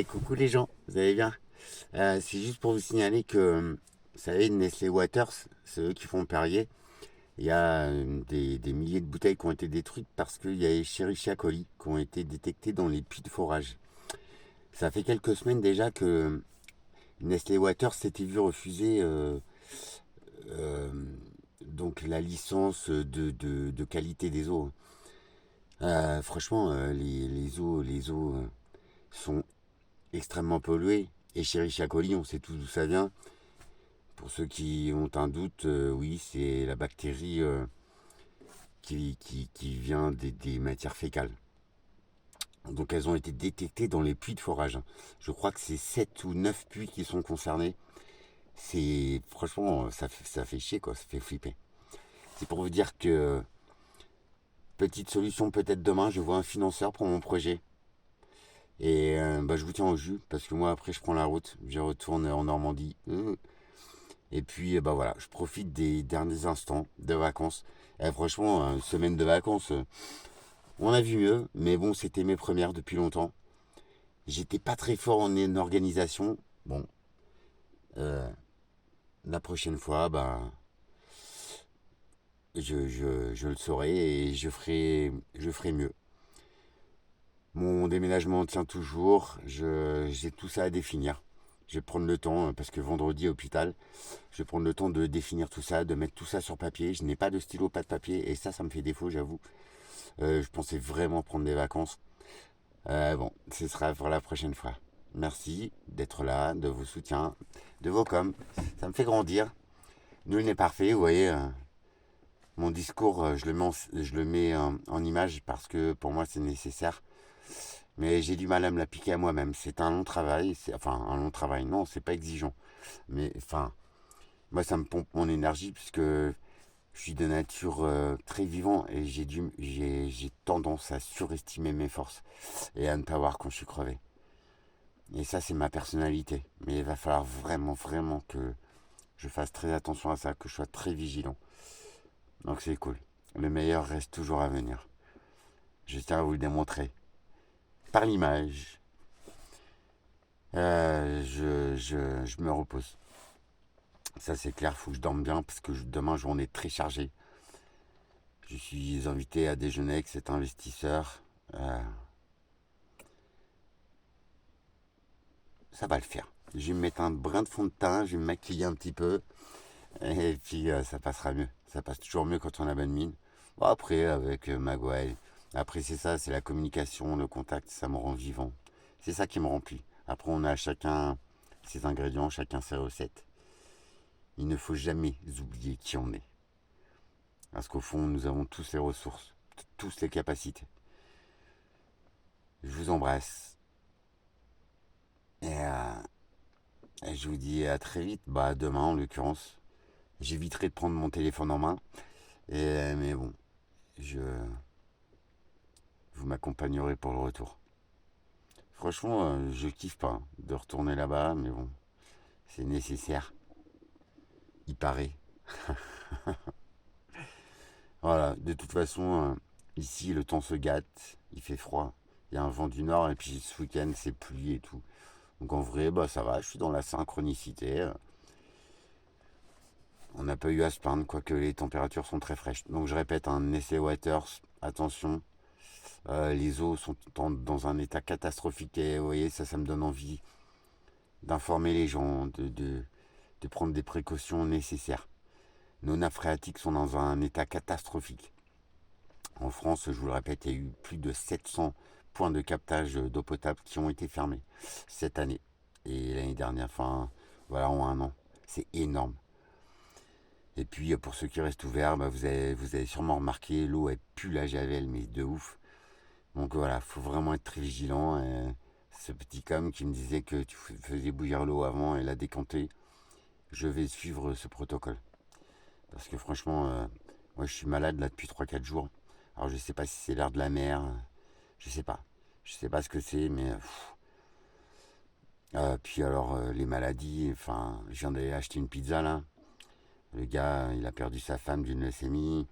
Coucou les gens, vous allez bien? C'est juste pour vous signaler que, vous savez, Nestlé Waters, c'est eux qui font Perrier. Il y a des milliers de bouteilles qui ont été détruites parce qu'il y a Escherichia coli qui ont été détectés dans les puits de forage. Ça fait quelques semaines déjà que Nestlé Waters s'était vu refuser euh, donc la licence de qualité des eaux. Franchement, les eaux sont extrêmement polluées. Escherichia coli, on sait tous d'où ça vient. Pour ceux qui ont un doute, oui, c'est la bactérie qui vient des matières fécales. Donc elles ont été détectées dans les puits de forage. Je crois que c'est 7 ou 9 puits qui sont concernés. C'est franchement, ça fait chier quoi, ça fait flipper. C'est pour vous dire que petite solution peut-être demain, je vois un financeur pour mon projet. Et bah, je vous tiens au jus parce que moi après je prends la route, je retourne en Normandie. Et puis, bah voilà, je profite des derniers instants de vacances. Et franchement, semaine de vacances, on a vu mieux, mais bon, c'était mes premières depuis longtemps. J'étais pas très fort en organisation. Bon, euh, la prochaine fois, bah, je le saurai et je ferai mieux. Mon déménagement tient toujours. J'ai tout ça à définir. Je vais prendre le temps, parce que vendredi, hôpital, je vais prendre le temps de définir tout ça, de mettre tout ça sur papier. Je n'ai pas de stylo, pas de papier, et ça me fait défaut, j'avoue. Je pensais vraiment prendre des vacances. Bon, ce sera pour la prochaine fois. Merci d'être là, de vos soutiens, de vos coms. Ça me fait grandir. Nul n'est parfait, vous voyez. Mon discours, je le mets en image parce que pour moi c'est nécessaire. Mais j'ai du mal à me l'appliquer à moi-même. C'est un long travail. Enfin, un long travail. Non, c'est pas exigeant. Mais enfin, moi ça me pompe mon énergie puisque je suis de nature très vivant et j'ai tendance à surestimer mes forces et à ne pas voir quand je suis crevé. Et ça, c'est ma personnalité. Mais il va falloir vraiment, vraiment que je fasse très attention à ça, que je sois très vigilant. Donc c'est cool. Le meilleur reste toujours à venir. Je tiens à vous le démontrer. Par l'image, je me repose. Ça, c'est clair, faut que je dorme bien parce que demain, journée très chargée. Je suis invité à déjeuner avec cet investisseur. Euh, Ça va le faire. Je vais me mettre un brin de fond de teint, je vais me maquiller un petit peu. Et puis ça passera mieux. Ça passe toujours mieux quand on a bonne mine. Bon, après, avec Maguire, après c'est ça, c'est la communication, le contact, ça me rend vivant. C'est ça qui me remplit. Après, on a chacun ses ingrédients, chacun ses recettes. Il ne faut jamais oublier qui on est. Parce qu'au fond, nous avons tous les ressources, tous les capacités. Je vous embrasse. Et je vous dis à très vite. Bah, à demain en l'occurrence. J'éviterai de prendre mon téléphone en main. Mais bon, je vous m'accompagnerez pour le retour. Franchement, je kiffe pas de retourner là-bas, mais bon, c'est nécessaire. Il paraît. Voilà, de toute façon, ici, le temps se gâte, il fait froid. Il y a un vent du nord, et puis ce week-end, c'est pluie et tout. Donc en vrai, bah ça va, je suis dans la synchronicité. On n'a pas eu à se plaindre, quoique les températures sont très fraîches. Donc je répète, un essai Waters, attention, les eaux sont dans un état catastrophique et vous voyez, ça me donne envie d'informer les gens, de prendre des précautions nécessaires. Nos nappes phréatiques sont dans un état catastrophique. En France, je vous le répète, il y a eu plus de 700 points de captage d'eau potable qui ont été fermés cette année. Et l'année dernière, enfin, voilà, en un an. C'est énorme. Et puis, pour ceux qui restent ouverts, bah, vous avez sûrement remarqué, l'eau, elle pue la javel, mais de ouf. Donc voilà, faut vraiment être très vigilant. Et ce petit com qui me disait que tu faisais bouillir l'eau avant et la décanter, je vais suivre ce protocole. Parce que franchement, moi je suis malade là depuis 3 4 jours. Alors je sais pas si c'est l'air de la mer, je sais pas. Je sais pas ce que c'est, mais. Puis alors les maladies, enfin, je viens d'aller acheter une pizza là. Le gars, il a perdu sa femme d'une leucémie.